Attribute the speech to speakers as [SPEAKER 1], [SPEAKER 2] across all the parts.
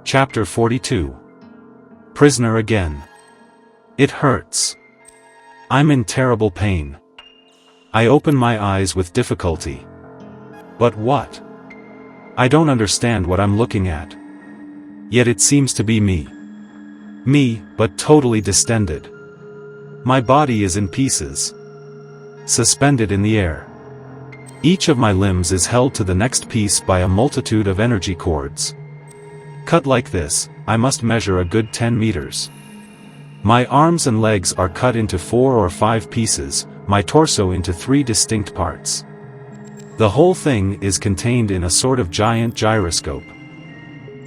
[SPEAKER 1] Chapter 42. Prisoner again. It hurts. I'm in terrible pain. I open my eyes with difficulty. But what? I don't understand what I'm looking at. Yet it seems to be me. Me, but totally distended. My body is in pieces. Suspended in the air. Each of my limbs is held to the next piece by a multitude of energy cords. Cut like this, I must measure a good 10 meters. My arms and legs are cut into 4 or 5 pieces, my torso into 3 distinct parts. The whole thing is contained in a sort of giant gyroscope.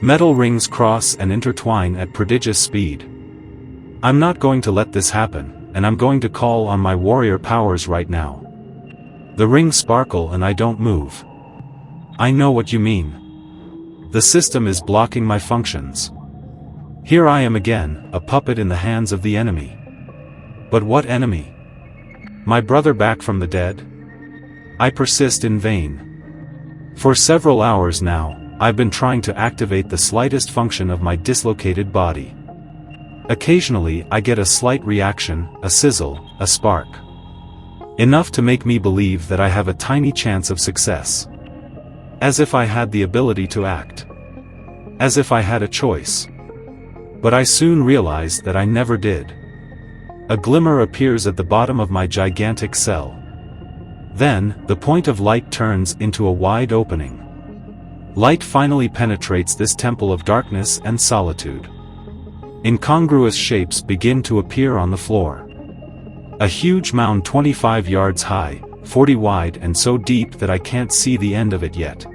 [SPEAKER 1] Metal rings cross and intertwine at prodigious speed. I'm not going to let this happen, and I'm going to call on my warrior powers right now. The rings sparkle and I don't move. I know what you mean. The system is blocking my functions. Here I am again, a puppet in the hands of the enemy. But what enemy? My brother back from the dead? I persist in vain. For several hours now, I've been trying to activate the slightest function of my dislocated body. Occasionally I get a slight reaction, a sizzle, a spark. Enough to make me believe that I have a tiny chance of success. As if I had the ability to act. As if I had a choice. But I soon realize that I never did. A glimmer appears at the bottom of my gigantic cell. Then, the point of light turns into a wide opening. Light finally penetrates this temple of darkness and solitude. Incongruous shapes begin to appear on the floor. A huge mound 25 yards high, 40 wide and so deep that I can't see the end of it yet.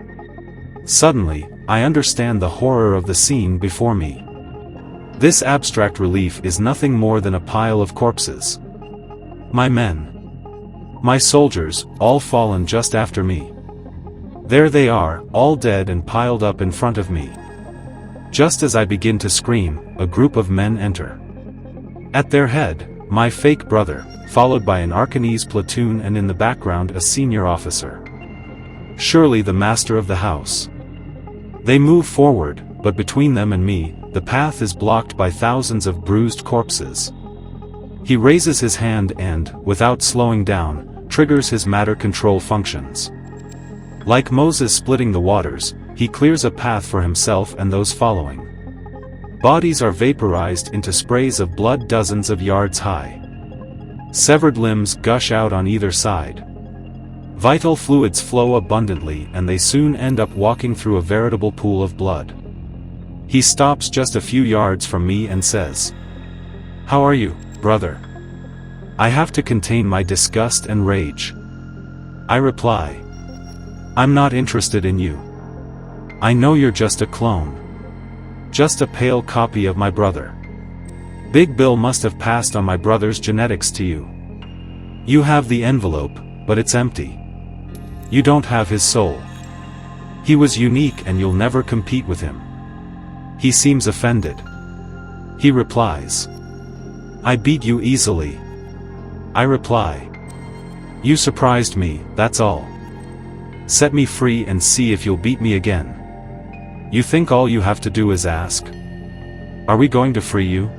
[SPEAKER 1] Suddenly, I understand the horror of the scene before me. This abstract relief is nothing more than a pile of corpses. My men. My soldiers, all fallen just after me. There they are, all dead and piled up in front of me. Just as I begin to scream, a group of men enter. At their head, my fake brother, followed by an Arkanese platoon and in the background a senior officer. Surely the master of the house. They move forward, but between them and me, the path is blocked by thousands of bruised corpses. He raises his hand and, without slowing down, triggers his matter control functions. Like Moses splitting the waters, he clears a path for himself and those following. Bodies are vaporized into sprays of blood dozens of yards high. Severed limbs gush out on either side. Vital fluids flow abundantly and they soon end up walking through a veritable pool of blood. He stops just a few yards from me and says, "How are you, brother?" I have to contain my disgust and rage. I reply, "I'm not interested in you. I know you're just a clone. Just a pale copy of my brother. Big Bill must have passed on my brother's genetics to you. You have the envelope, but it's empty. You don't have his soul. He was unique and you'll never compete with him." He seems offended. He replies, "I beat you easily." I reply, "You surprised me, that's all. Set me free and see if you'll beat me again. You think all you have to do is ask? Are we going to free you?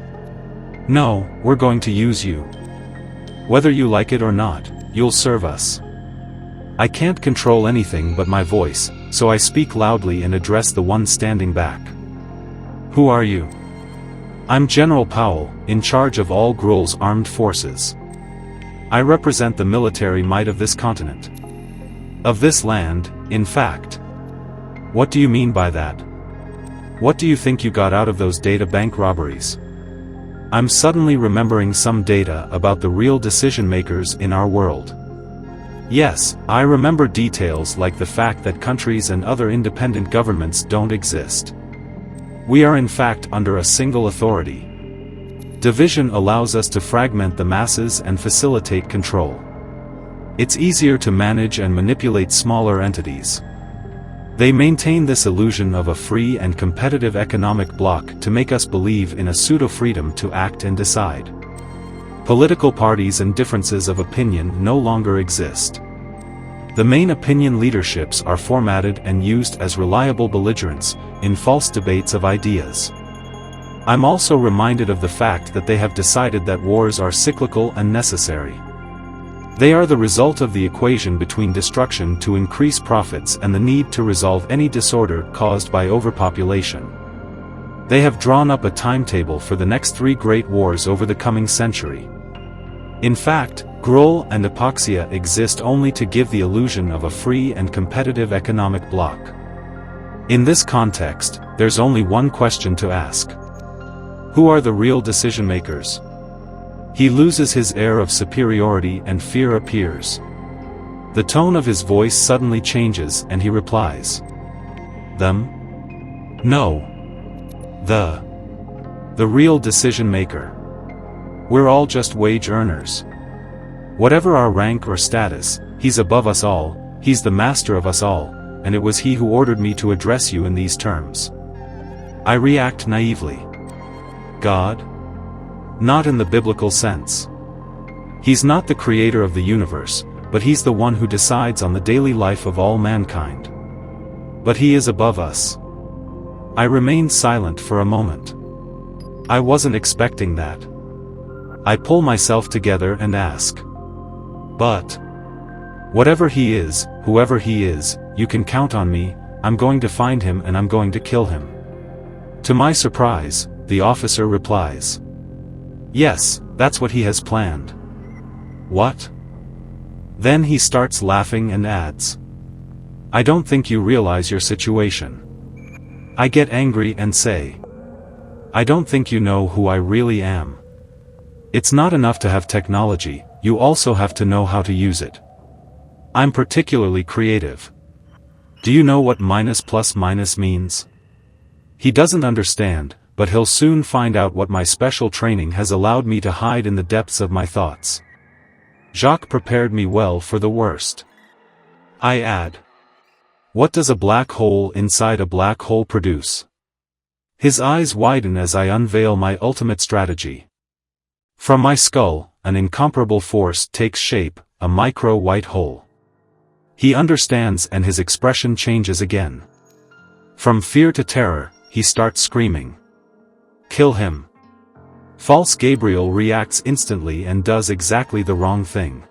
[SPEAKER 1] No, we're going to use you. Whether you like it or not, you'll serve us." I can't control anything but my voice, so I speak loudly and address the one standing back. "Who are you?" "I'm General Powell, in charge of all Gruul's armed forces. I represent the military might of this continent. Of this land, in fact." "What do you mean by that? What do you think you got out of those data bank robberies?" I'm suddenly remembering some data about the real decision-makers in our world. Yes, I remember details like the fact that countries and other independent governments don't exist. We are in fact under a single authority. Division allows us to fragment the masses and facilitate control. It's easier to manage and manipulate smaller entities. They maintain this illusion of a free and competitive economic bloc to make us believe in a pseudo-freedom to act and decide. Political parties and differences of opinion no longer exist. The main opinion leaderships are formatted and used as reliable belligerents in false debates of ideas. I'm also reminded of the fact that they have decided that wars are cyclical and necessary. They are the result of the equation between destruction to increase profits and the need to resolve any disorder caused by overpopulation. They have drawn up a timetable for the next 3 great wars over the coming century. In fact, Groll and Epoxia exist only to give the illusion of a free and competitive economic bloc. In this context, there's only one question to ask. Who are the real decision-makers? He loses his air of superiority and fear appears. The tone of his voice suddenly changes and he replies. Them? No. The real decision-maker. We're all just wage earners. Whatever our rank or status, he's above us all, he's the master of us all, and it was he who ordered me to address you in these terms. I react naively. God? Not in the biblical sense. He's not the creator of the universe, but he's the one who decides on the daily life of all mankind. But he is above us. I remain silent for a moment. I wasn't expecting that. I pull myself together and ask. But whatever he is, whoever he is, you can count on me, I'm going to find him and I'm going to kill him. To my surprise, the officer replies. Yes, that's what he has planned. What? Then he starts laughing and adds. I don't think you realize your situation. I get angry and say. I don't think you know who I really am. It's not enough to have technology, you also have to know how to use it. I'm particularly creative. Do you know what minus plus minus means? He doesn't understand, but he'll soon find out what my special training has allowed me to hide in the depths of my thoughts. Jacques prepared me well for the worst. I add. What does a black hole inside a black hole produce? His eyes widen as I unveil my ultimate strategy. From my skull, an incomparable force takes shape, a micro-white hole. He understands and his expression changes again. From fear to terror, he starts screaming. Kill him. False Gabriel reacts instantly and does exactly the wrong thing.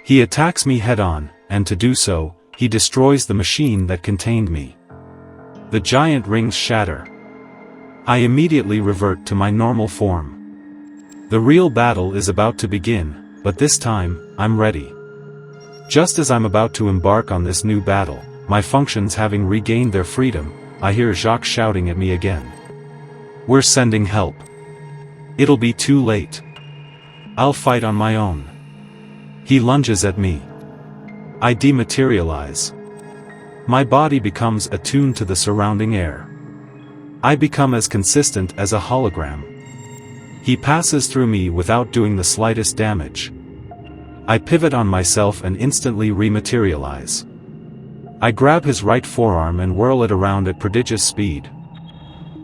[SPEAKER 1] He attacks me head-on, and to do so, he destroys the machine that contained me. The giant rings shatter. I immediately revert to my normal form. The real battle is about to begin, but this time, I'm ready. Just as I'm about to embark on this new battle, my functions having regained their freedom, I hear Jacques shouting at me again. We're sending help. It'll be too late. I'll fight on my own. He lunges at me. I dematerialize. My body becomes attuned to the surrounding air. I become as consistent as a hologram. He passes through me without doing the slightest damage. I pivot on myself and instantly rematerialize. I grab his right forearm and whirl it around at prodigious speed.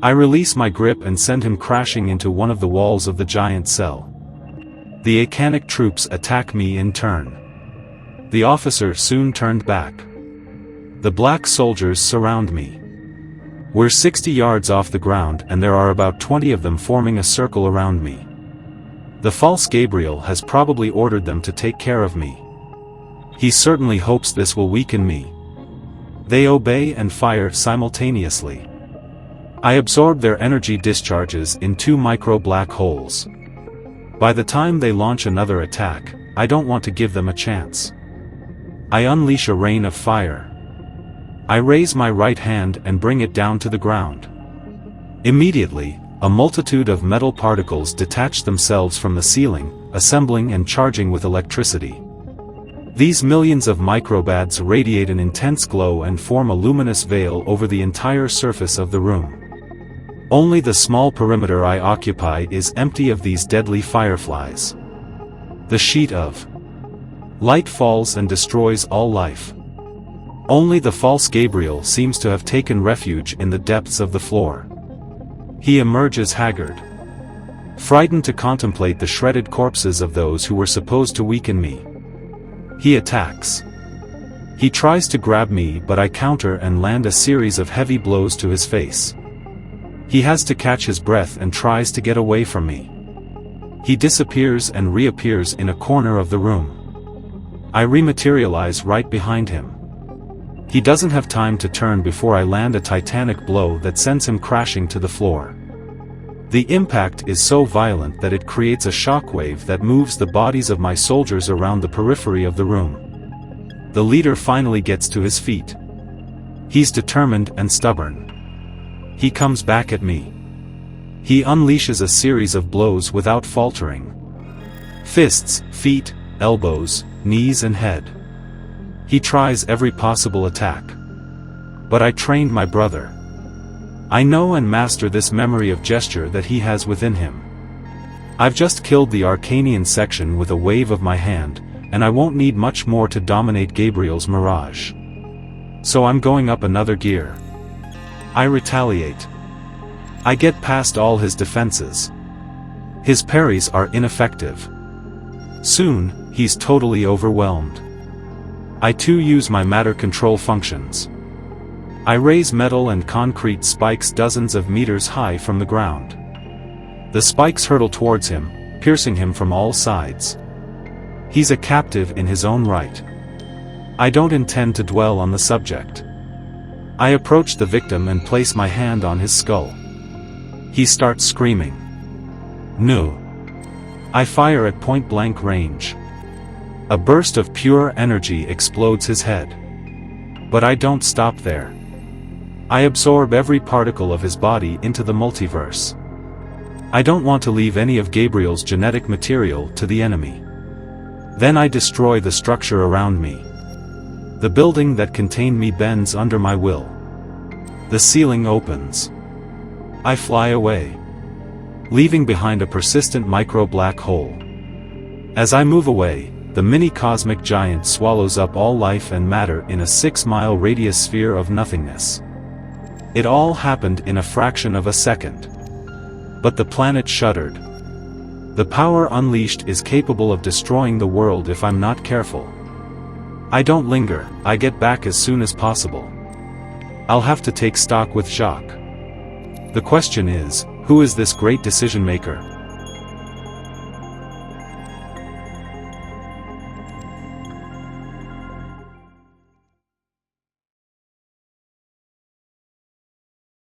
[SPEAKER 1] I release my grip and send him crashing into one of the walls of the giant cell. The Acanic troops attack me in turn. The officer soon turned back. The black soldiers surround me. We're 60 yards off the ground and there are about 20 of them forming a circle around me. The false Gabriel has probably ordered them to take care of me. He certainly hopes this will weaken me. They obey and fire simultaneously. I absorb their energy discharges in 2 micro-black holes. By the time they launch another attack, I don't want to give them a chance. I unleash a rain of fire. I raise my right hand and bring it down to the ground. Immediately, a multitude of metal particles detach themselves from the ceiling, assembling and charging with electricity. These millions of microbads radiate an intense glow and form a luminous veil over the entire surface of the room. Only the small perimeter I occupy is empty of these deadly fireflies. The sheet of light falls and destroys all life. Only the false Gabriel seems to have taken refuge in the depths of the floor. He emerges haggard, frightened to contemplate the shredded corpses of those who were supposed to weaken me. He attacks. He tries to grab me, but I counter and land a series of heavy blows to his face. He has to catch his breath and tries to get away from me. He disappears and reappears in a corner of the room. I rematerialize right behind him. He doesn't have time to turn before I land a titanic blow that sends him crashing to the floor. The impact is so violent that it creates a shockwave that moves the bodies of my soldiers around the periphery of the room. The leader finally gets to his feet. He's determined and stubborn. He comes back at me. He unleashes a series of blows without faltering. Fists, feet, elbows, knees and head. He tries every possible attack. But I trained my brother. I know and master this memory of gesture that he has within him. I've just killed the Arcanian section with a wave of my hand, and I won't need much more to dominate Gabriel's mirage. So I'm going up another gear. I retaliate. I get past all his defenses. His parries are ineffective. Soon, he's totally overwhelmed. I too use my matter control functions. I raise metal and concrete spikes dozens of meters high from the ground. The spikes hurtle towards him, piercing him from all sides. He's a captive in his own right. I don't intend to dwell on the subject. I approach the victim and place my hand on his skull. He starts screaming. No. I fire at point-blank range. A burst of pure energy explodes his head. But I don't stop there. I absorb every particle of his body into the multiverse. I don't want to leave any of Gabriel's genetic material to the enemy. Then I destroy the structure around me. The building that contained me bends under my will. The ceiling opens. I fly away, leaving behind a persistent micro-black hole. As I move away, the mini-cosmic giant swallows up all life and matter in a 6-mile radius sphere of nothingness. It all happened in a fraction of a second. But the planet shuddered. The power unleashed is capable of destroying the world if I'm not careful. I don't linger, I get back as soon as possible. I'll have to take stock with Jacques. The question is, who is this great decision maker?